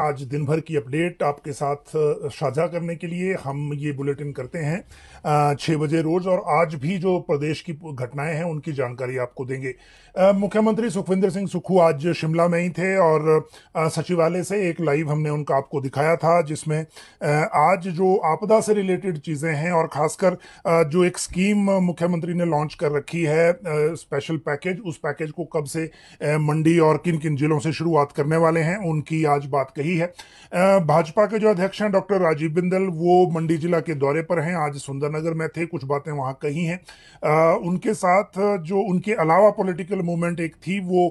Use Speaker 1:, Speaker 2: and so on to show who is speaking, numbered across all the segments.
Speaker 1: आज दिन भर की अपडेट आपके साथ साझा करने के लिए हम ये बुलेटिन करते हैं 6 बजे रोज। और आज भी जो प्रदेश की घटनाएं हैं उनकी जानकारी आपको देंगे। मुख्यमंत्री सुखविंदर सिंह सुक्खू आज शिमला में ही थे और सचिवालय से एक लाइव हमने उनका आपको दिखाया था, जिसमें आज जो आपदा से रिलेटेड चीजें हैं और खासकर जो एक स्कीम मुख्यमंत्री ने लॉन्च कर रखी है, स्पेशल पैकेज, उस पैकेज को कब से मंडी और किन किन जिलों से शुरुआत करने वाले हैं, उनकी आज बात कही है। भाजपा के जो अध्यक्ष हैं डॉक्टर राजीव बिंदल, वो मंडी जिला के दौरे पर हैं, आज सुंदरनगर में थे, कुछ बातें वहां कही हैं। उनके साथ जो उनके अलावा पॉलिटिकल मूवमेंट एक थी, वो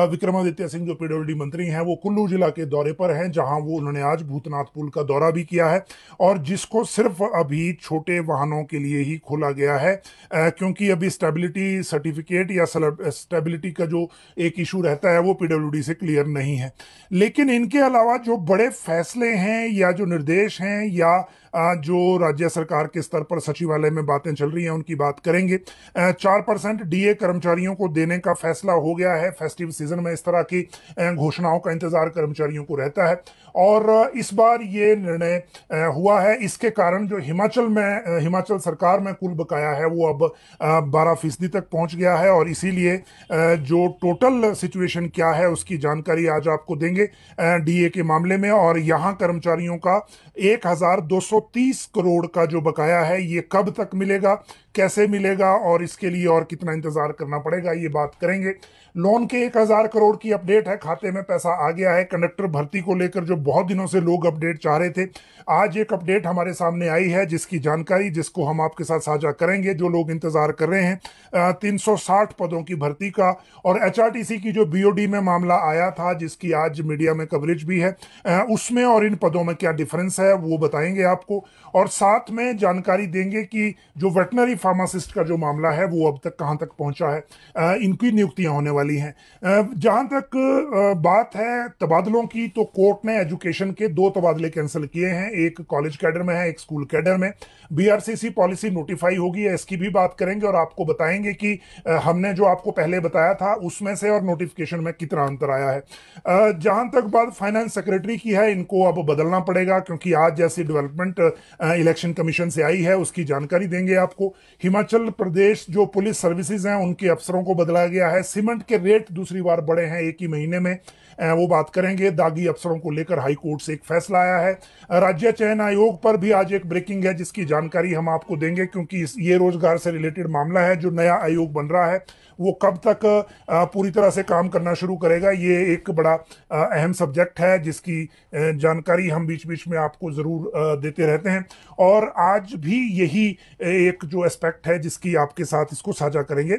Speaker 1: विक्रमादित्य सिंह जो पीडब्ल्यूडी मंत्री हैं, वो कुल्लू जिला के दौरे पर हैं, जहां वो उन्होंने आज भूतनाथ पुल का दौरा भी किया है, और जिसको सिर्फ अभी छोटे वाहनों के लिए ही खोला गया है, क्योंकि अभी स्टेबिलिटी सर्टिफिकेट या स्टेबिलिटी का जो एक इशू रहता है वो पीडब्ल्यूडी से क्लियर नहीं है। लेकिन इनके अलावा जो बड़े फैसले हैं या जो निर्देश हैं या जो राज्य सरकार के स्तर पर सचिवालय में बातें चल रही हैं, उनकी बात करेंगे। 4% डीए कर्मचारियों को देने का फैसला हो गया है। फेस्टिव सीजन में इस तरह की घोषणाओं का इंतजार कर्मचारियों को रहता है, और इस बार ये निर्णय हुआ है। इसके कारण जो हिमाचल सरकार में कुल बकाया है वो अब 12% तक पहुंच गया है, और इसीलिए जो टोटल सिचुएशन क्या है उसकी जानकारी आज आपको देंगे डीए के मामले में। और यहां कर्मचारियों का 1230 करोड़ का जो बकाया है, ये कब तक मिलेगा, कैसे मिलेगा, और इसके लिए और कितना इंतजार करना पड़ेगा, ये बात करेंगे। लोन के 1000 करोड़ की अपडेट है, खाते में पैसा आ गया है। कंडक्टर भर्ती को लेकर जो बहुत दिनों से लोग अपडेट चाह रहे थे, आज एक अपडेट हमारे सामने आई है, जिसकी जानकारी जिसको हम आपके साथ साझा करेंगे। जो लोग इंतजार कर रहे हैं 360 पदों की भर्ती का, और एचआरटीसी की जो बीओडी में मामला आया था, जिसकी आज मीडिया में कवरेज भी है, उसमें और इन पदों में क्या डिफरेंस है वो बताएंगे आपको। और साथ में जानकारी देंगे कि जो वेटनरी फार्मासिस्ट का जो मामला है वो अब तक कहां तक पहुंचा है, इनकी नियुक्तियां होने वाली हैं। जहां तक बात है तबादलों की, तो कोर्ट ने एजुकेशन के 2 तबादले कैंसिल किए हैं, एक कॉलेज कैडर में है, एक स्कूल कैडर में। बीआरसीसी पॉलिसी नोटिफाई होगी है, इसकी भी बात करेंगे और आपको बताएंगे कि हमने जो आपको पहले बताया था उसमें से और नोटिफिकेशन में कितना अंतर आया है। जहां तक बात फाइनेंस सेक्रेटरी की है, इनको अब बदलना पड़ेगा, क्योंकि आज जैसी डेवलपमेंट इलेक्शन कमीशन से आई है उसकी जानकारी देंगे आपको। हिमाचल प्रदेश जो पुलिस सर्विसेज हैं उनके अफसरों को बदला गया है। सीमेंट के रेट दूसरी बार बढ़े हैं एक ही महीने में, वो बात करेंगे। दागी अफसरों को लेकर हाई कोर्ट से एक फैसला आया है। राज्य चयन आयोग पर भी आज एक ब्रेकिंग है, जिसकी जानकारी हम आपको देंगे, क्योंकि ये रोजगार से रिलेटेड मामला है। जो नया आयोग बन रहा है वो कब तक पूरी तरह से काम करना शुरू करेगा, ये एक बड़ा अहम सब्जेक्ट है, जिसकी जानकारी हम बीच बीच में आपको जरूर देते रहते हैं। और आज भी यही एक जो एस्पेक्ट है जिसकी आपके साथ इसको साझा करेंगे।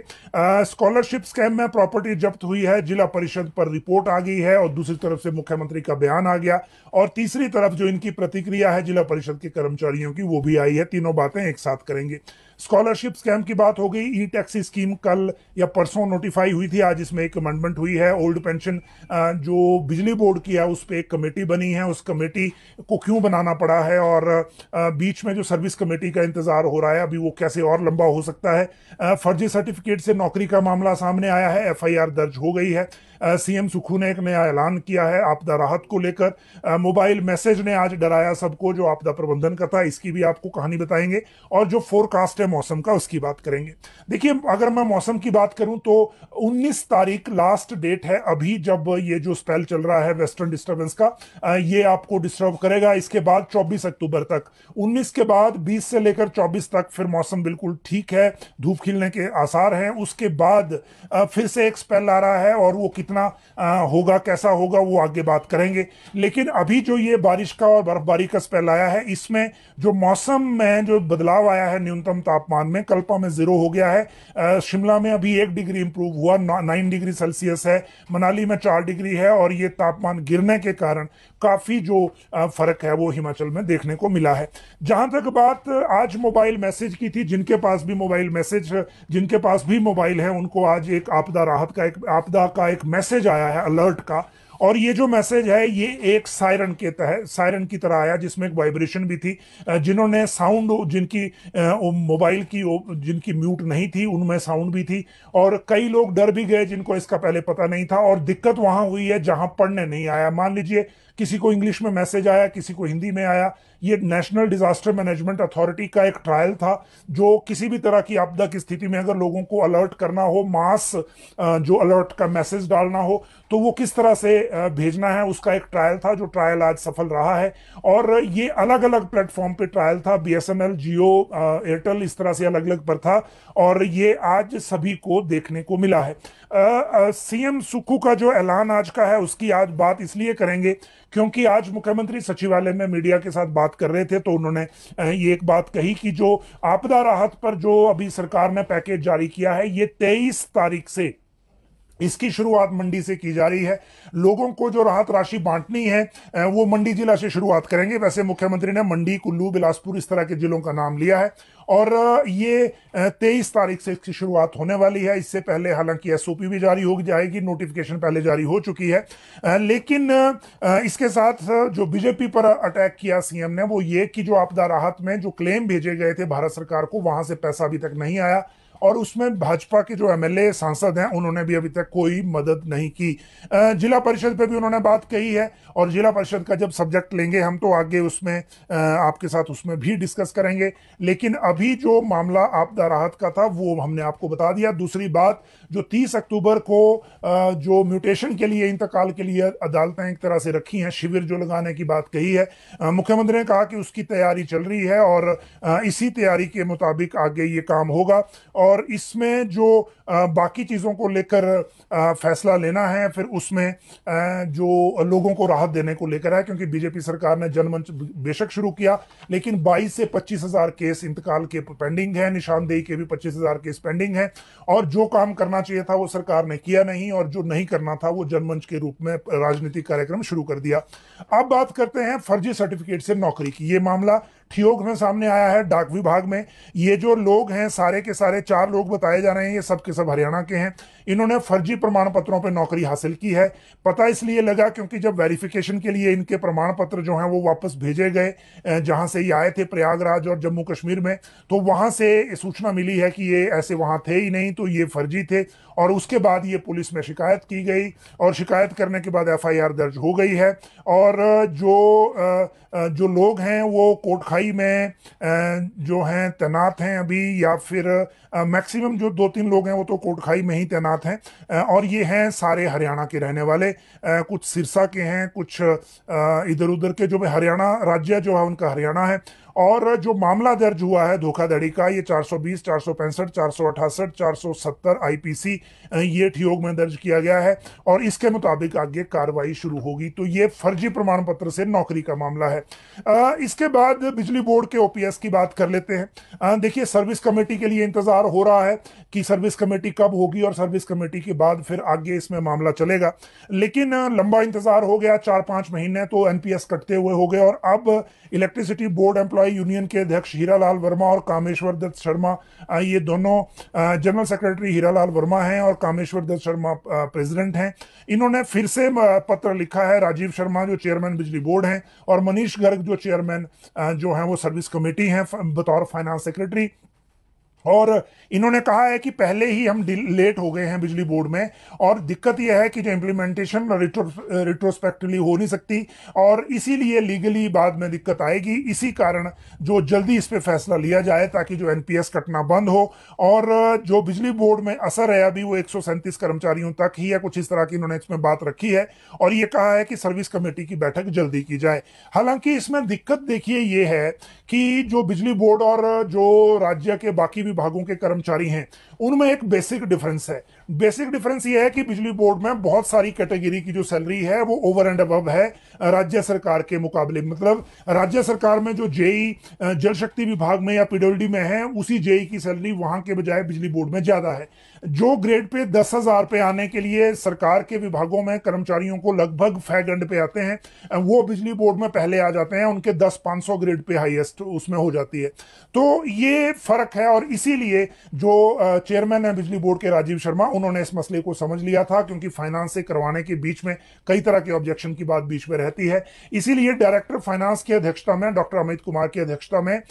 Speaker 1: स्कॉलरशिप स्कैम में प्रॉपर्टी जब्त हुई है, जिला परिषद पर रिपोर्ट आ गई है, और दूसरी तरफ से मुख्यमंत्री का बयान आ गया, और तीसरी तरफ जो इनकी प्रतिक्रिया है जिला परिषद के कर्मचारियों की, वो भी आई है। तीनों बातें एक साथ करेंगे। स्कॉलरशिप स्कैम की बात हो गई। ई टैक्सी स्कीम कल या परसों नोटिफाई हुई थी, आज इसमें एक अमेंडमेंट हुई है। ओल्ड पेंशन जो बिजली बोर्ड की है उस पर एक कमेटी बनी है, उस कमेटी को क्यों बनाना पड़ा है, और बीच में जो सर्विस कमेटी का इंतजार हो रहा है अभी वो कैसे और लंबा हो सकता है। फर्जी सर्टिफिकेट से नौकरी का मामला सामने आया है, एफआईआर दर्ज हो गई है। सीएम सुक्खू ने एक नया ऐलान किया है आपदा राहत को लेकर। मोबाइल मैसेज ने आज डराया सबको जो आपदा प्रबंधन का था, इसकी भी आपको कहानी बताएंगे। और जो फोरकास्ट है मौसम का, उसकी बात करेंगे। देखिए, अगर मैं मौसम की बात करूं तो 19 तारीख लास्ट डेट है अभी, जब ये जो स्पेल चल रहा है वेस्टर्न डिस्टर्बेंस का, ये आपको डिस्टर्ब करेगा। इसके बाद 24 अक्टूबर तक, 19 के बाद 20 से लेकर 24 तक फिर मौसम बिल्कुल ठीक है, धूप खिलने के आसार हैं। उसके बाद फिर से एक स्पेल आ रहा है, और वो कितना होगा, कैसा होगा, वो आगे बात करेंगे। लेकिन अभी जो ये बारिश का और बर्फबारी का स्पेल आया है, इसमें जो मौसम में जो बदलाव आया है, न्यूनतम तापमान में कल्पा में 0 हो गया है। शिमला में अभी 1 डिग्री इंप्रूव हुआ, 9 डिग्री सेल्सियस है। मनाली में 4 डिग्री है, और ये तापमान गिरने के कारण काफी जो फर्क है वो हिमाचल में देखने को मिला है। जहां तक बात आज मोबाइल मैसेज की थी, जिनके पास भी मोबाइल है उनको आज एक आपदा का एक मैसेज आया है अलर्ट का, और ये जो मैसेज है ये एक सायरन के तहत सायरन की तरह आया, जिसमें एक वाइब्रेशन भी थी। जिन्होंने साउंड जिनकी मोबाइल की जिनकी म्यूट नहीं थी उनमें साउंड भी थी, और कई लोग डर भी गए जिनको इसका पहले पता नहीं था। और दिक्कत वहां हुई है जहां पढ़ने नहीं आया। मान लीजिए किसी को इंग्लिश में मैसेज आया, किसी को हिंदी में आया। ये नेशनल डिजास्टर मैनेजमेंट अथॉरिटी का एक ट्रायल था, जो किसी भी तरह की आपदा की स्थिति में अगर लोगों को अलर्ट करना हो, मास जो अलर्ट का मैसेज डालना हो, तो वो किस तरह से भेजना है, उसका एक ट्रायल था, जो ट्रायल आज सफल रहा है। और ये अलग अलग प्लेटफॉर्म पे ट्रायल था, बीएसएनएल, जियो, एयरटेल, इस तरह से अलग अलग पर था, और ये आज सभी को देखने को मिला है। सीएम सुक्खू का जो ऐलान आज का है उसकी आज बात इसलिए करेंगे क्योंकि आज मुख्यमंत्री सचिवालय में मीडिया के साथ बात कर रहे थे, तो उन्होंने ये एक बात कही कि जो आपदा राहत पर जो अभी सरकार ने पैकेज जारी किया है, ये 23 तारीख से इसकी शुरुआत मंडी से की जा रही है। लोगों को जो राहत राशि बांटनी है वो मंडी जिला से शुरुआत करेंगे। वैसे मुख्यमंत्री ने मंडी, कुल्लू, बिलासपुर इस तरह के जिलों का नाम लिया है, और ये 23 तारीख से इसकी शुरुआत होने वाली है। इससे पहले हालांकि एसओपी भी जारी हो जाएगी, नोटिफिकेशन पहले जारी हो चुकी है। लेकिन इसके साथ जो बीजेपी पर अटैक किया सीएम ने वो ये कि जो आपदा राहत में जो क्लेम भेजे गए थे भारत सरकार को, वहां से पैसा अभी तक नहीं आया, और उसमें भाजपा के जो एमएलए सांसद हैं उन्होंने भी अभी तक कोई मदद नहीं की। जिला परिषद पे भी उन्होंने बात कही है, और जिला परिषद का जब सब्जेक्ट लेंगे हम तो आगे उसमें आपके साथ उसमें भी डिस्कस करेंगे। लेकिन अभी जो मामला आपदा राहत का था वो हमने आपको बता दिया। दूसरी बात, जो 30 अक्टूबर को जो म्यूटेशन के लिए, इंतकाल के लिए अदालतें एक तरह से रखी हैं, शिविर जो लगाने की बात कही है, मुख्यमंत्री ने कहा कि उसकी तैयारी चल रही है, और इसी तैयारी के मुताबिक आगे ये काम होगा। और इसमें जो बाकी चीज़ों को लेकर फैसला लेना है, फिर उसमें जो लोगों को राहत देने को लेकर है, क्योंकि बीजेपी सरकार ने जनमंच बेशक शुरू किया, लेकिन 22 से 25,000 केस इंतकाल के पेंडिंग है, निशानदेही के भी 25,000 केस पेंडिंग है, और जो काम करना चाहिए था वो सरकार ने किया नहीं, और जो नहीं करना था वो जनमंच के रूप में राजनीतिक कार्यक्रम शुरू कर दिया। अब बात करते हैं फर्जी सर्टिफिकेट से नौकरी की। ये मामला ठियोग में सामने आया है, डाक विभाग में। ये जो लोग हैं सारे के सारे 4 लोग बताए जा रहे हैं, ये सब के सब हरियाणा के हैं। इन्होंने फर्जी प्रमाण पत्रों पर नौकरी हासिल की है। पता इसलिए लगा क्योंकि जब वेरिफिकेशन के लिए इनके प्रमाण पत्र जो हैं वो वापस भेजे गए, जहां से ये आए थे प्रयागराज और जम्मू कश्मीर में, तो वहां से सूचना मिली है कि ये ऐसे वहां थे ही नहीं, तो ये फर्जी थे। और उसके बाद ये पुलिस में शिकायत की गई, और शिकायत करने के बाद एफआईआर दर्ज हो गई है। और जो लोग हैं वो कोटखाई में जो हैं तैनात हैं अभी, या फिर मैक्सिमम जो 2-3 लोग हैं वो तो कोटखाई में ही तैनात हैं, और ये हैं सारे हरियाणा के रहने वाले। कुछ सिरसा के हैं, कुछ इधर उधर के। जो हरियाणा राज्य जो है उनका हरियाणा है। और जो मामला दर्ज हुआ है धोखाधड़ी का, ये 420, 465, 468, 470 आईपीसी ये ठियोग में दर्ज किया गया है, और इसके मुताबिक आगे कार्रवाई शुरू होगी। तो ये फर्जी प्रमाण पत्र से नौकरी का मामला है। इसके बाद बिजली बोर्ड के ओपीएस की बात कर लेते हैं। देखिए, सर्विस कमेटी के लिए इंतजार हो रहा है कि सर्विस कमेटी कब होगी, और सर्विस कमेटी के बाद फिर आगे इसमें मामला चलेगा। लेकिन लंबा इंतजार हो गया, 4-5 महीने तो एनपीएस कटते हुए हो गए, और अब इलेक्ट्रिसिटी बोर्ड एम्प्लॉय यूनियन के अध्यक्ष हीरालाल वर्मा और कामेश्वर दत्त शर्मा, ये दोनों जनरल सेक्रेटरी हीरालाल वर्मा हैं और कामेश्वर दत्त शर्मा प्रेसिडेंट हैं। इन्होंने फिर से पत्र लिखा है। राजीव शर्मा जो चेयरमैन बिजली बोर्ड हैं, और मनीष गर्ग जो चेयरमैन जो हैं वो सर्विस कमेटी हैं बतौर फाइनेंस सेक्रेटरी। और इन्होंने कहा है कि पहले ही हम लेट हो गए हैं बिजली बोर्ड में, और दिक्कत यह है कि जो इम्प्लीमेंटेशन रिट्रोस्पेक्टिवली हो नहीं सकती, और इसीलिए लीगली बाद में दिक्कत आएगी। इसी कारण जो जल्दी इस पे फैसला लिया जाए ताकि जो एनपीएस कटना बंद हो, और जो बिजली बोर्ड में असर है अभी वो 137 कर्मचारियों तक ही है, कुछ इस तरह की इन्होंने इसमें बात रखी है। और ये कहा है कि सर्विस कमेटी की बैठक जल्दी की जाए। हालांकि इसमें दिक्कत देखिए ये है कि जो बिजली बोर्ड और जो राज्य के बाकी विभागों के कर्मचारी हैं उनमें एक बेसिक डिफरेंस है। बेसिक डिफरेंस ये है कि बिजली बोर्ड में बहुत सारी कैटेगरी की जो सैलरी है वो ओवर एंड अबव है राज्य सरकार के मुकाबले। मतलब राज्य सरकार में जो जेई जल शक्ति विभाग में या पीडब्ल्यूडी में है, उसी जेई की सैलरी वहां के बजाय बिजली बोर्ड में ज्यादा है। जो ग्रेड पे 10,000 पे आने के लिए सरकार के विभागों में कर्मचारियों को लगभग फैगंड पे आते हैं, वो बिजली बोर्ड में पहले आ जाते हैं, उनके 10-500 ग्रेड पे हाईएस्ट उसमें हो जाती है। तो ये फर्क है, और इसीलिए जो चेयरमैन है बिजली बोर्ड के राजीव शर्मा, उन्होंने इस मसले को समझ लिया था, क्योंकि फाइनेंस से करवाने के बीच में कई तरह के ऑब्जेक्शन की बात बीच में रहती है। इसीलिए डायरेक्टर फाइनेंस की अध्यक्षता में, डॉक्टर अमित कुमार की अध्यक्षता में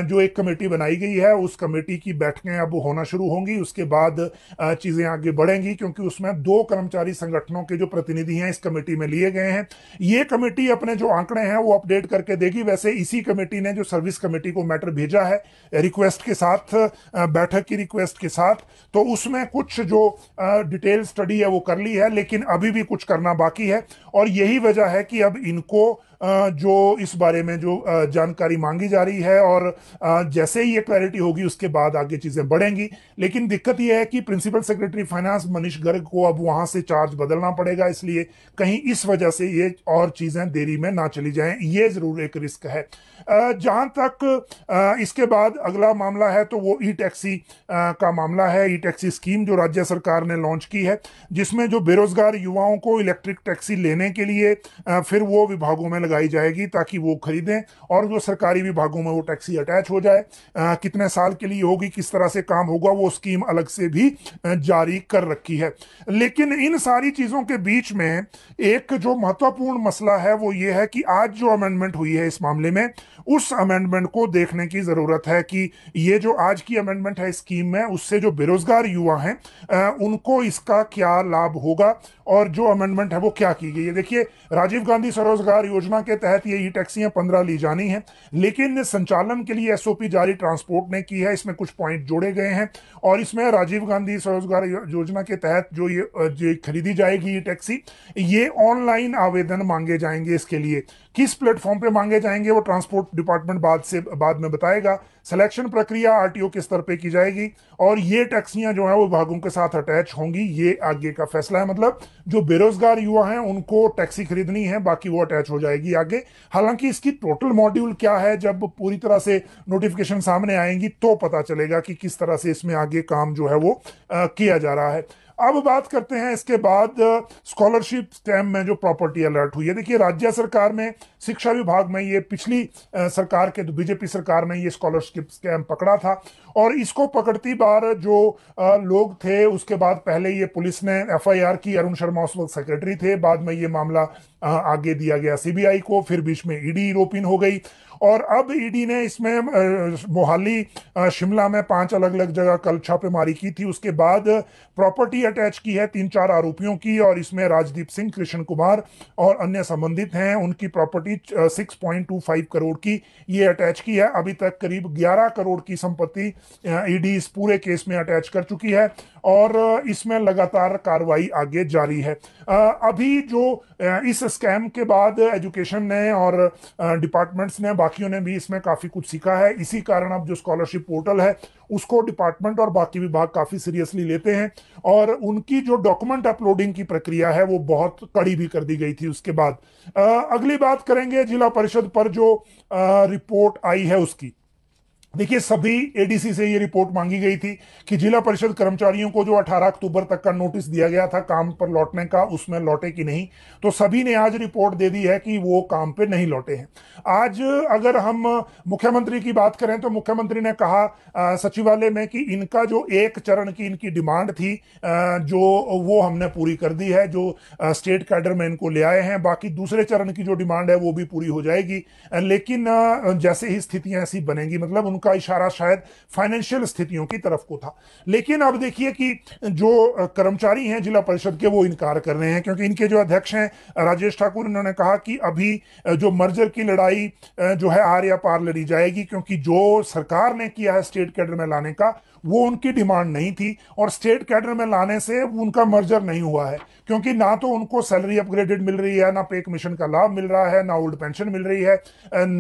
Speaker 1: जो एक कमेटी बनाई गई है, उस कमेटी की बैठकें अब होना शुरू होंगी। उसके बाद चीजें आगे बढ़ेंगी, क्योंकि उसमें 2 कर्मचारी संगठनों के जो प्रतिनिधि हैं इस कमेटी में लिए गए हैं। ये कमेटी अपने जो आंकड़े हैं वो अपडेट करके देगी। वैसे इसी कमेटी ने जो सर्विस कमेटी को मैटर भेजा है रिक्वेस्ट के साथ, बैठक की रिक्वेस्ट के साथ, तो उसमें कुछ जो डिटेल स्टडी है वो कर ली है, लेकिन अभी भी कुछ करना बाकी है। और यही वजह है कि अब इनको जो इस बारे में जो जानकारी मांगी जा रही है, और जैसे ही ये क्लैरिटी होगी उसके बाद आगे चीजें बढ़ेंगी। लेकिन दिक्कत यह है कि principal secretary finance Manish Garg को अब वहां से चार्ज बदलना पड़ेगा, इसलिए कहीं इस वजह से ये और चीजें देरी में ना चली जाएं, ये जरूर एक रिस्क है। जहां तक इसके बाद अगला मामला है तो वो ई टैक्सी का मामला है। ई टैक्सी स्कीम जो राज्य सरकार ने लॉन्च की है, जिसमें जो बेरोजगार युवाओं को इलेक्ट्रिक टैक्सी लेने के लिए फिर वो विभागों में लगाई जाएगी ताकि वो खरीदें, और जो सरकारी विभागों में वो टैक्सी अटैच हो जाए। कितने साल के लिए होगी, किस तरह से काम होगा, वो स्कीम अलग से भी जारी कर रखी है। लेकिन इन सारी चीजों के बीच में एक जो महत्वपूर्ण मसला है वो ये है कि आज जो अमेंडमेंट हुई है इस मामले में, उस अमेंडमेंट को देखने की जरूरत है कि ये जो आज की अमेंडमेंट है स्कीम में, उससे जो बेरोजगार युवा हैं उनको इसका क्या लाभ होगा, और जो अमेंडमेंट है वो क्या की गई है। देखिए, राजीव गांधी स्वरोजगार योजना के तहत ये ई टैक्सियां 15 ली जानी है, लेकिन संचालन के लिए एसओपी जारी ट्रांसपोर्ट ने की है। इसमें कुछ पॉइंट जोड़े गए हैं, और इसमें राजीव गांधी स्वरोजगार योजना के तहत जो ये खरीदी जाएगी ये टैक्सी, ये ऑनलाइन आवेदन मांगे जाएंगे। इसके लिए किस प्लेटफॉर्म पे मांगे जाएंगे वो ट्रांसपोर्ट डिपार्टमेंट बाद में बताएगा। सिलेक्शन प्रक्रिया आरटीओ के स्तर पे की जाएगी, और ये टैक्सियां जो है वो विभागों के साथ अटैच होंगी। ये आगे का फैसला है, मतलब जो बेरोजगार युवा हैं उनको टैक्सी खरीदनी है, बाकी वो अटैच हो जाएगी आगे। हालांकि इसकी टोटल मॉड्यूल क्या है, जब पूरी तरह से नोटिफिकेशन सामने आएंगी तो पता चलेगा कि किस तरह से इसमें आगे काम जो है वो किया जा रहा है। अब बात करते हैं इसके बाद स्कॉलरशिप स्कैम में जो प्रॉपर्टी अलर्ट हुई है। देखिए, राज्य सरकार में, शिक्षा विभाग में ये पिछली सरकार के, बीजेपी सरकार ने ये स्कॉलरशिप स्कैम पकड़ा था, और इसको पकड़ती बार जो लोग थे, उसके बाद पहले ये पुलिस ने एफआईआर की। अरुण शर्मा उस वक्त सेक्रेटरी थे, बाद में ये मामला आगे दिया गया सीबीआई को, फिर बीच में ईडी रोपिन हो गई, और अब ईडी ने इसमें मोहाली, शिमला में 5 अलग अलग जगह कल छापेमारी की थी। उसके बाद प्रॉपर्टी अटैच की है 3-4 आरोपियों की, और इसमें राजदीप सिंह, कृष्ण कुमार और अन्य संबंधित हैं। उनकी प्रॉपर्टी 6.25 करोड़ की ये अटैच की है। अभी तक करीब 11 करोड़ की संपत्ति ईडी इस पूरे केस में अटैच कर चुकी है, और इसमें लगातार कार्रवाई आगे जारी है। अभी जो इस स्कैम के बाद एजुकेशन ने और डिपार्टमेंट्स ने, बाकियों ने भी इसमें काफी कुछ सीखा है। इसी कारण अब जो स्कॉलरशिप पोर्टल है उसको डिपार्टमेंट और बाकी विभाग काफी सीरियसली लेते हैं, और उनकी जो डॉक्यूमेंट अपलोडिंग की प्रक्रिया है वो बहुत कड़ी भी कर दी गई थी। उसके बाद अगली बात करेंगे जिला परिषद पर जो रिपोर्ट आई है उसकी। देखिए, सभी एडीसी से ये रिपोर्ट मांगी गई थी कि जिला परिषद कर्मचारियों को जो 18 अक्टूबर तक का नोटिस दिया गया था काम पर लौटने का, उसमें लौटे कि नहीं। तो सभी ने आज रिपोर्ट दे दी है कि वो काम पे नहीं लौटे हैं। आज अगर हम मुख्यमंत्री की बात करें तो मुख्यमंत्री ने कहा सचिवालय में कि इनका जो एक चरण की इनकी डिमांड थी जो वो हमने पूरी कर दी है, जो स्टेट कैडर में इनको ले आए हैं। बाकी दूसरे चरण की जो डिमांड है वो भी पूरी हो जाएगी, लेकिन जैसे ही स्थितियां ऐसी बनेंगी, मतलब का इशारा शायद फाइनेंशियल स्थितियों की तरफ को था। लेकिन अब देखिए कि जो कर्मचारी हैं जिला परिषद के वो इनकार कर रहे हैं, क्योंकि इनके जो अध्यक्ष हैं राजेश ठाकुर, इन्होंने कहा कि अभी जो मर्जर की लड़ाई जो है आर या पार लड़ी जाएगी, क्योंकि जो सरकार ने किया है स्टेट कैडर में लाने का वो उनकी डिमांड नहीं थी, और स्टेट कैडर में लाने से उनका मर्जर नहीं हुआ है, क्योंकि ना तो उनको सैलरी अपग्रेडेड मिल रही है, ना पे कमीशन का लाभ मिल रहा है, ना ओल्ड पेंशन मिल रही है,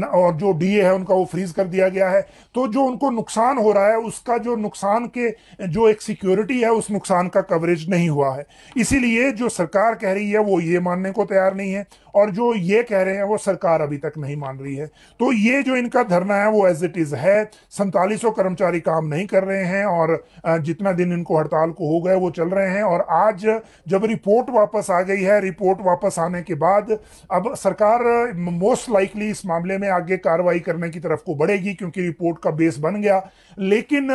Speaker 1: और जो डीए है उनका वो फ्रीज कर दिया गया है। तो जो उनको नुकसान हो रहा है उसका जो नुकसान के जो एक सिक्योरिटी है उस नुकसान का कवरेज नहीं हुआ है। इसीलिए जो सरकार कह रही है वो ये मानने को तैयार नहीं है, और जो ये कह रहे हैं वो सरकार अभी तक नहीं मान रही है। तो ये जो इनका धरना है वो एज इट इज है। 4700 कर्मचारी काम नहीं कर रहे हैं और जितना दिन इनको हड़ताल को हो गए वो चल रहे हैं। और आज जब रिपोर्ट वापस आ गई है, रिपोर्ट वापस आने के बाद अब सरकार मोस्ट लाइकली इस मामले में आगे कार्रवाई करने की तरफ को बढ़ेगी, क्योंकि रिपोर्ट का बेस बन गया। लेकिन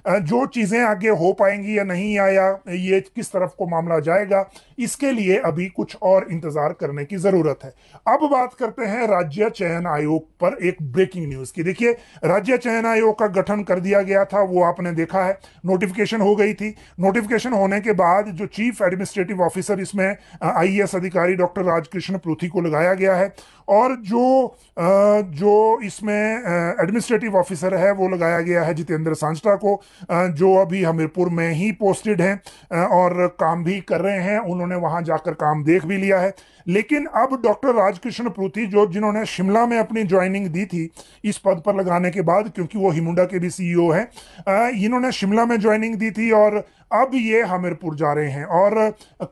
Speaker 1: जो चीजें आगे हो पाएंगी या नहीं, आया ये किस तरफ को मामला जाएगा, इसके लिए अभी कुछ और इंतजार करने की जरूरत है। अब बात करते हैं राज्य चयन आयोग पर एक ब्रेकिंग न्यूज की। देखिए, राज्य चयन आयोग का गठन कर दिया गया था, वो आपने देखा है, नोटिफिकेशन हो गई थी। नोटिफिकेशन होने के बाद जो चीफ एडमिनिस्ट्रेटिव ऑफिसर इसमें आईएएस अधिकारी डॉक्टर राजकृष्ण पृथ्वी को लगाया गया है, और जो इसमें एडमिनिस्ट्रेटिव ऑफिसर है वो लगाया गया है जितेंद्र सांचटा को, जो अभी हमीरपुर में ही पोस्टेड हैं और काम भी कर रहे हैं। उन्होंने वहां जाकर काम देख भी लिया है। लेकिन अब डॉक्टर राजकृष्ण पृथ्वी, जिन्होंने शिमला में अपनी ज्वाइनिंग दी थी इस पद पर लगाने के बाद, क्योंकि वो हिमुंडा के भी सीईओ हैं, इन्होंने शिमला में ज्वाइनिंग दी थी और अब ये हमीरपुर जा रहे हैं। और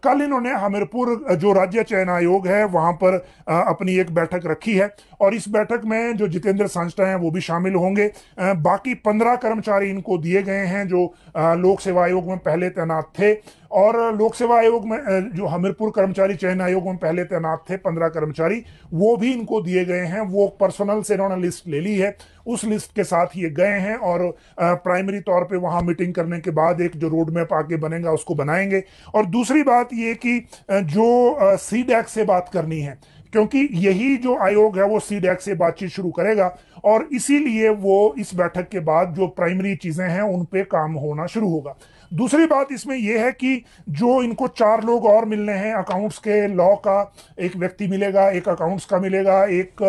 Speaker 1: कल इन्होंने हमीरपुर जो राज्य चयन आयोग है वहां पर अपनी एक बैठक रखी है, और इस बैठक में जो जितेंद्र सांचटा हैं वो भी शामिल होंगे। बाकी 15 कर्मचारी इनको दिए गए हैं जो लोक सेवा आयोग में पहले तैनात थे, और लोक सेवा आयोग में जो हमीरपुर कर्मचारी चयन आयोग में पहले तैनात थे 15 कर्मचारी, वो भी इनको दिए गए हैं। वो पर्सनल से इन्होंने लिस्ट ले ली है, उस लिस्ट के साथ ये गए हैं और प्राइमरी तौर पे वहां मीटिंग करने के बाद एक जो रोड मैप आगे बनेगा उसको बनाएंगे। और दूसरी बात ये कि जो सीडैक से बात करनी है, क्योंकि यही जो आयोग है वो सीडैक से बातचीत शुरू करेगा, और इसीलिए वो इस बैठक के बाद जो प्राइमरी चीजें हैं उन पे काम होना शुरू होगा। दूसरी बात इसमें यह है कि जो इनको 4 लोग और मिलने हैं, अकाउंट्स के लॉ का एक व्यक्ति मिलेगा, एक अकाउंट्स का मिलेगा, एक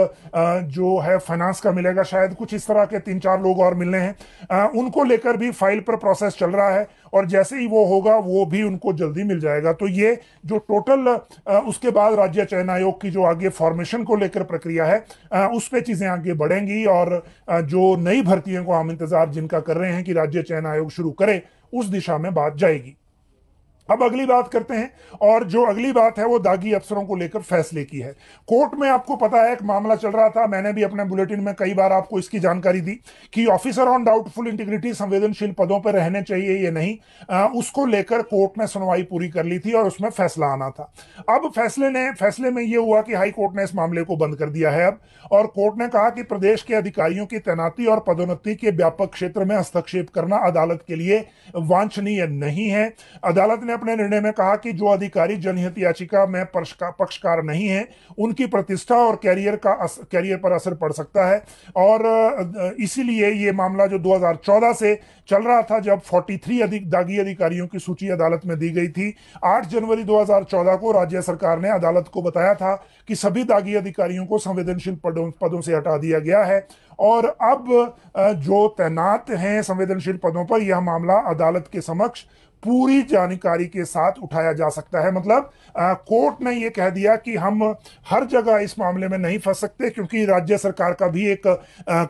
Speaker 1: जो है फाइनेंस का मिलेगा, शायद कुछ इस तरह के 3-4 लोग और मिलने हैं। उनको लेकर भी फाइल पर प्रोसेस चल रहा है, और जैसे ही वो होगा वो भी उनको जल्दी मिल जाएगा। तो ये जो टोटल उसके बाद राज्य चयन आयोग की जो आगे फॉर्मेशन को लेकर प्रक्रिया है, उस पर चीजें आगे बढ़ेंगी, और जो नई भर्तियों को हम इंतजार जिनका कर रहे हैं कि राज्य चयन आयोग शुरू करे, उस दिशा में बात जाएगी। अब अगली बात करते हैं, और जो अगली बात है वो दागी अफसरों को लेकर फैसले की है। कोर्ट में आपको पता है एक मामला चल रहा था, मैंने भी अपने बुलेटिन में कई बार आपको इसकी जानकारी दी कि ऑफिसर ऑन डाउटफुल इंटीग्रिटी संवेदनशील पदों पर रहने चाहिए या नहीं, उसको लेकर कोर्ट ने सुनवाई पूरी कर ली थी और उसमें फैसला आना था। अब फैसले में यह हुआ कि हाई कोर्ट ने इस मामले को बंद कर दिया है अब, और कोर्ट ने कहा कि प्रदेश के अधिकारियों की तैनाती और पदोन्नति के व्यापक क्षेत्र में हस्तक्षेप करना अदालत के लिए वांछनीय नहीं है। अदालत ने अपने निर्णय में कहा कि जो अधिकारी जनहित याचिका में पक्षकार नहीं है, उनकी प्रतिष्ठा और कैरियर पर असर पड़ सकता है, और इसीलिए ये मामला जो 2014 से चल रहा था, जब 43 दागी अधिकारियों की सूची अदालत में दी गई थी, 8 जनवरी 2014 को राज्य सरकार ने अदालत को बताया था कि सभी दागी अधिकारियों को संवेदनशील पदों से हटा दिया गया है, और अब जो तैनात हैं संवेदनशील पदों पर, यह मामला अदालत के समक्ष पूरी जानकारी के साथ उठाया जा सकता है। मतलब कोर्ट ने यह कह दिया कि हम हर जगह इस मामले में नहीं फंस सकते, क्योंकि राज्य सरकार का भी एक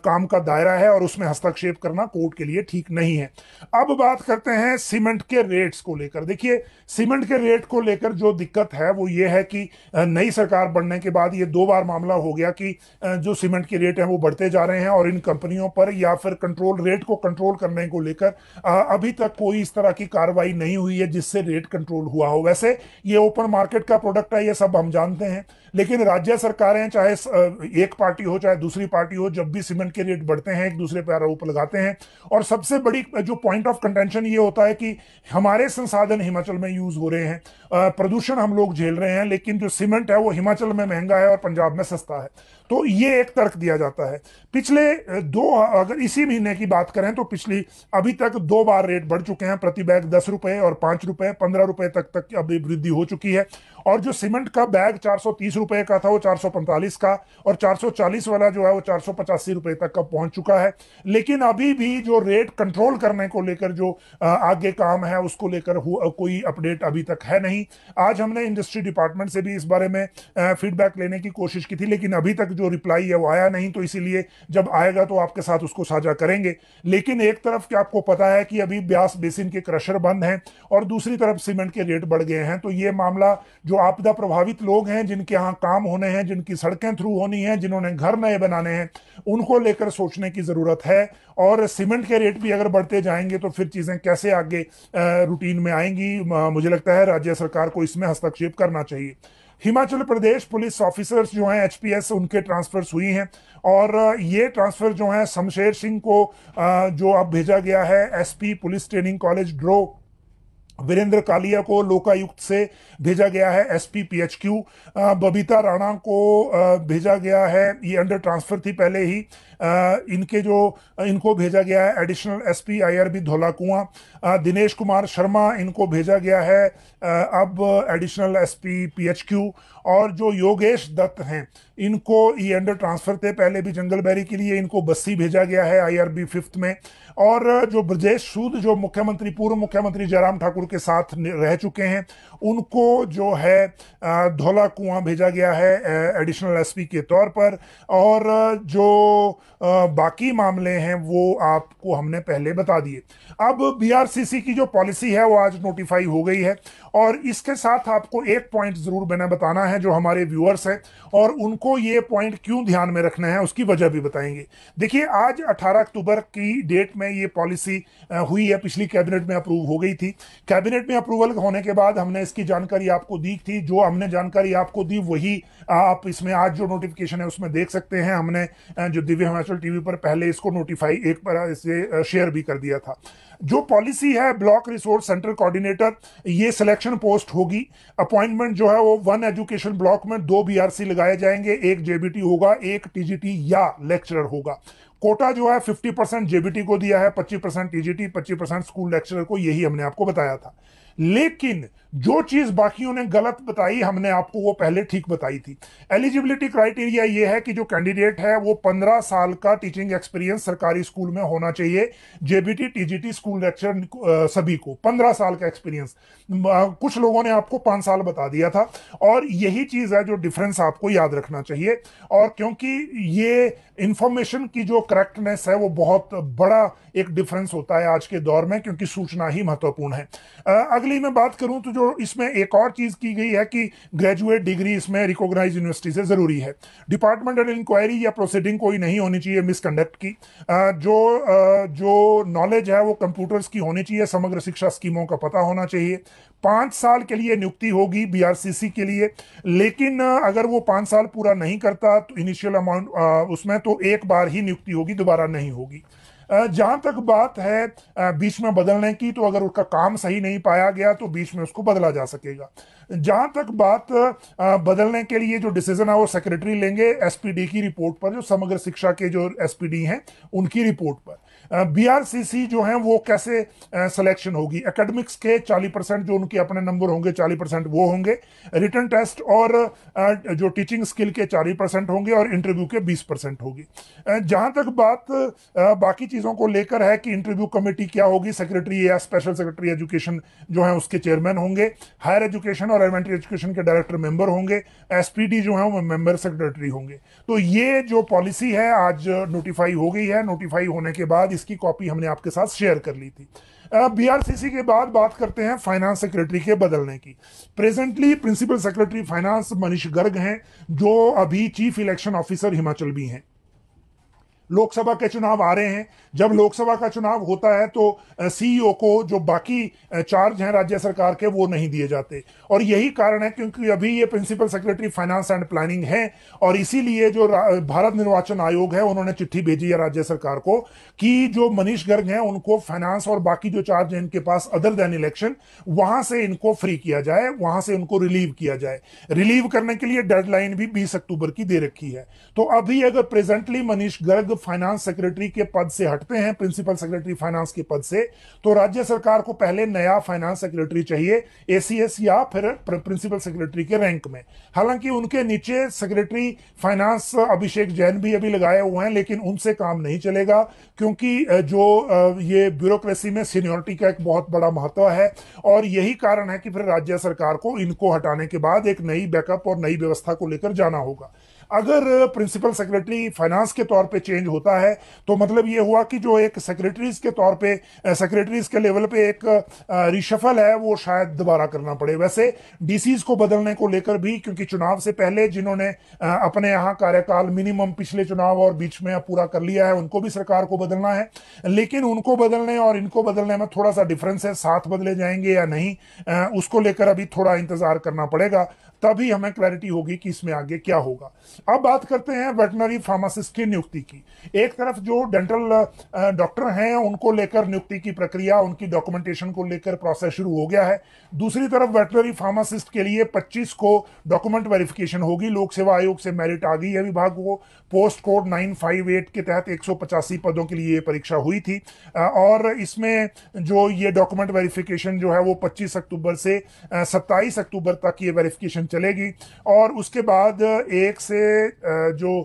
Speaker 1: काम का दायरा है और उसमें हस्तक्षेप करना कोर्ट के लिए ठीक नहीं है। अब बात करते हैं सीमेंट के रेट्स को लेकर। देखिए, सीमेंट के रेट को लेकर जो दिक्कत है वो ये है कि नई सरकार बनने के बाद ये 2 बार मामला हो गया कि जो सीमेंट के रेट हैं वो बढ़ते जा रहे हैं, और इन कंपनियों पर या फिर रेट को कंट्रोल करने को लेकर अभी तक कोई इस तरह की कार्रवाई नहीं हुई है जिससे रेट कंट्रोल हुआ हो। वैसे ये ओपन मार्केट का प्रोडक्ट है, ये सब हम जानते हैं, लेकिन राज्य सरकारें चाहे एक पार्टी हो चाहे दूसरी पार्टी हो, जब भी सीमेंट के रेट बढ़ते हैं एक दूसरे पर आरोप लगाते हैं। और सबसे बड़ी जो पॉइंट ऑफ कंटेंशन ये होता है कि हमारे संसाधन हिमाचल में यूज हो रहे हैं, प्रदूषण हम लोग झेल रहे हैं, लेकिन जो सीमेंट है वो हिमाचल में महंगा है और पंजाब में सस्ता है। तो ये एक तर्क दिया जाता है। अगर इसी महीने की बात करें तो अभी तक 2 बार रेट बढ़ चुके हैं, प्रति बैग 10 रुपए और 5 रुपए, 15 रुपए तक अभी वृद्धि हो चुकी है। और जो सीमेंट का बैग 430 रुपए का था वो 445 का, और 440 वाला जो है वो 485 रुपए तक का पहुंच चुका है। लेकिन अभी भी जो रेट कंट्रोल करने को लेकर जो आगे काम है उसको लेकर कोई अपडेट अभी तक है नहीं। आज हमने इंडस्ट्री डिपार्टमेंट से भी इस बारे में फीडबैक लेने की कोशिश की थी, लेकिन अभी तक जो रिप्लाई है वो आया नहीं, तो इसीलिए जब आएगा तो आपके साथ उसको साझा करेंगे। लेकिन एक तरफ क्या आपको पता है कि अभी ब्यास बेसिन के क्रशर बंद हैं और दूसरी तरफ सीमेंट के रेट बढ़ गए हैं, तो ये मामला जो आपदा प्रभावित लोग हैं, जिनके यहाँ काम होने हैं, जिनकी सड़कें थ्रू होनी है, जिन्होंने घर नए बनाने हैं, उनको लेकर सोचने की जरूरत है। और सीमेंट के रेट भी अगर बढ़ते जाएंगे तो फिर चीजें कैसे आगे रूटीन में आएंगी। मुझे लगता है राज्य सरकार को इसमें हस्तक्षेप करना चाहिए। हिमाचल प्रदेश पुलिस ऑफिसर्स जो हैं एचपीएस, उनके ट्रांसफर्स हुई हैं और ये ट्रांसफर जो है शमशेर सिंह को जो अब भेजा गया है SP police training college Daroh, Virender Kalia को लोकायुक्त से भेजा गया है एसपी पीएचक्यू, बबीता राणा को भेजा गया है, ये अंडर ट्रांसफर थी पहले ही, इनको भेजा गया है additional SP IRB Dhaulakuan, Dinesh Kumar Sharma इनको भेजा गया है अब एडिशनल एसपी पीएचक्यू, और जो योगेश दत्त हैं इनको ये अंडर ट्रांसफर थे पहले भी जंगलबैरी के लिए, इनको बस्सी भेजा गया है आईआरबी 5th में। और जो ब्रजेश सूद जो मुख्यमंत्री पूर्व मुख्यमंत्री जयराम ठाकुर के साथ रह चुके हैं, उनको जो है धौलाकुआं भेजा गया है एडिशनल एसपी के तौर पर। और जो बाकी मामले हैं वो आपको हमने पहले बता दिए। अब बीआरसीसी की जो पॉलिसी है वो आज नोटिफाई हो गई है, और इसके साथ आपको एक पॉइंट जरूर मैंने बताना है जो हमारे व्यूअर्स हैं और उनको ये पॉइंट क्यों ध्यान में रखना है उसकी वजह भी बताएंगे। देखिए, आज 18 अक्टूबर की डेट में ये पॉलिसी हुई है, पिछली कैबिनेट में अप्रूव हो गई थी। कैबिनेट में अप्रूवल होने के बाद हमने इसकी जानकारी आपको दी थी, जो हमने जानकारी आपको दी वही आप इसमें आज जो नोटिफिकेशन है उसमें देख सकते हैं। हमने जो दिव्य हिमाचल टीवी पर पहले इसको नोटिफाई एक बार इसे शेयर भी कर दिया था। जो पॉलिसी है ब्लॉक रिसोर्स सेंटर कोऑर्डिनेटर, ये सिलेक्शन पोस्ट होगी। अपॉइंटमेंट जो है वो 1 एजुकेशन ब्लॉक में 2 बीआरसी लगाए जाएंगे, 1 जेबीटी होगा, 1 टीजीटी या लेक्चरर होगा। कोटा जो है 50% जेबीटी को दिया है, 25% टीजीटी, 25% स्कूल लेक्चरर को, यही हमने आपको बताया था। लेकिन जो चीज बाकियों ने गलत बताई हमने आपको वो पहले ठीक बताई थी। एलिजिबिलिटी क्राइटेरिया ये है कि जो कैंडिडेट है वो 15 साल का टीचिंग एक्सपीरियंस सरकारी स्कूल में होना चाहिए, जेबीटी टीजीटी स्कूल लेक्चर सभी को 15 साल का एक्सपीरियंस। कुछ लोगों ने आपको 5 साल बता दिया था, और यही चीज है जो डिफरेंस आपको याद रखना चाहिए। और क्योंकि ये इंफॉर्मेशन की जो करेक्टनेस है वो बहुत बड़ा एक डिफरेंस होता है आज के दौर में, क्योंकि सूचना ही महत्वपूर्ण है। अगली मैं बात करूं तो जो इसमें एक और चीज की गई है कि ग्रेजुएट डिग्री इसमें रिकॉग्नाइज यूनिवर्सिटी से जरूरी है। डिपार्टमेंटल इंक्वायरी या प्रोसीडिंग कोई नहीं होनी चाहिए मिसकंडक्ट की। जो नॉलेज है वो कंप्यूटर्स की होनी चाहिए, समग्र शिक्षा स्कीमों का पता होना चाहिए। 5 साल के लिए नियुक्ति होगी बीआरसीसी के लिए, लेकिन अगर वो 5 साल पूरा नहीं करता तो इनिशियल अमाउंट उसमें तो एक बार ही नियुक्ति होगी, दोबारा नहीं होगी। जहां तक बात है बीच में बदलने की, तो अगर उसका काम सही नहीं पाया गया तो बीच में उसको बदला जा सकेगा। जहां तक बात बदलने के लिए जो डिसीजन है वो सेक्रेटरी लेंगे एसपीडी की रिपोर्ट पर, जो समग्र शिक्षा के जो एसपीडी हैं उनकी रिपोर्ट पर। बीआरसीसी जो है वो कैसे सिलेक्शन होगी, एकेडमिक्स के 40% जो उनके अपने नंबर होंगे 40% वो होंगे, रिटन टेस्ट और जो टीचिंग स्किल के 40% होंगे और इंटरव्यू के 20% होगी। जहां तक बात बाकी चीजों को लेकर है कि इंटरव्यू कमेटी क्या होगी, सेक्रेटरी या स्पेशल सेक्रेटरी एजुकेशन जो है उसके चेयरमैन होंगे, हायर एजुकेशन और एलिमेंट्री एजुकेशन के डायरेक्टर मेंबर होंगे, एसपीडी जो है वो मेंबर सेक्रेटरी होंगे। तो ये जो पॉलिसी है आज नोटिफाई हो गई है। नोटिफाई होने के बाद इसकी कॉपी हमने आपके साथ शेयर कर ली थी। बीआरसीसी के बाद बात करते हैं फाइनेंस सेक्रेटरी के बदलने की। Presently principal secretary finance Manish Garg हैं, जो अभी चीफ इलेक्शन ऑफिसर हिमाचल भी हैं। लोकसभा के चुनाव आ रहे हैं, जब लोकसभा का चुनाव होता है तो सीईओ को जो बाकी चार्ज हैं राज्य सरकार के वो नहीं दिए जाते, और यही कारण है क्योंकि अभी ये principal secretary finance and planning है, और इसीलिए जो भारत निर्वाचन आयोग है उन्होंने चिट्ठी भेजी है राज्य सरकार को कि जो मनीष गर्ग हैं उनको फाइनेंस और बाकी जो चार्ज है इनके पास अदर देन इलेक्शन, वहां से इनको फ्री किया जाए, वहां से उनको रिलीव किया जाए। रिलीव करने के लिए डेडलाइन भी 20 अक्टूबर की दे रखी है। तो अभी अगर presently Manish Garg finance secretary के पद से हटते हैं, प्रिंसिपल सेक्रेटरी फाइनेंस के पद से, तो राज्य सरकार को पहले नया फाइनेंस सेक्रेटरी चाहिए, एसीएस या फिर प्रिंसिपल सेक्रेटरी के रैंक में। हालांकि उनके नीचे सेक्रेटरी फाइनेंस अभिषेक जैन भी अभी लगाए हुए हैं, लेकिन उनसे काम नहीं चलेगा, क्योंकि जो ये ब्यूरोक्रेसी में सीनियरिटी का एक बहुत बड़ा महत्व है, और यही कारण है कि फिर राज्य सरकार को इनको हटाने के बाद एक नई बैकअप और नई व्यवस्था को लेकर जाना होगा। अगर प्रिंसिपल सेक्रेटरी फाइनेंस के तौर पे चेंज होता है तो मतलब ये हुआ कि जो एक सेक्रेटरीज के तौर पे, सेक्रेटरीज के लेवल पे एक रिशफल है, वो शायद दोबारा करना पड़े। वैसे डीसीज को बदलने को लेकर भी, क्योंकि चुनाव से पहले जिन्होंने अपने यहाँ कार्यकाल मिनिमम पिछले चुनाव और बीच में पूरा कर लिया है, उनको भी सरकार को बदलना है, लेकिन उनको बदलने और इनको बदलने में थोड़ा सा डिफरेंस है। साथ बदले जाएंगे या नहीं, उसको लेकर अभी थोड़ा इंतजार करना पड़ेगा, तभी हमें क्लैरिटी होगी कि इसमें आगे क्या होगा। अब बात करते हैं वेटनरी फार्मासिस्ट की नियुक्ति की। एक तरफ जो डेंटल डॉक्टर हैं उनको लेकर नियुक्ति की प्रक्रिया, उनकी डॉक्यूमेंटेशन को लेकर प्रोसेस शुरू हो गया है। दूसरी तरफ वेटनरी फार्मासिस्ट के लिए 25 को डॉक्यूमेंट वेरिफिकेशन होगी। लोक सेवा आयोग से मेरिट आ गई है विभाग को। पोस्ट कोड 958 के तहत 185 पदों के लिए परीक्षा हुई थी, और इसमें जो ये डॉक्यूमेंट वेरिफिकेशन जो है वो 25 अक्टूबर से 27 अक्टूबर तक ये वेरिफिकेशन चलेगी, और उसके बाद 1 से जो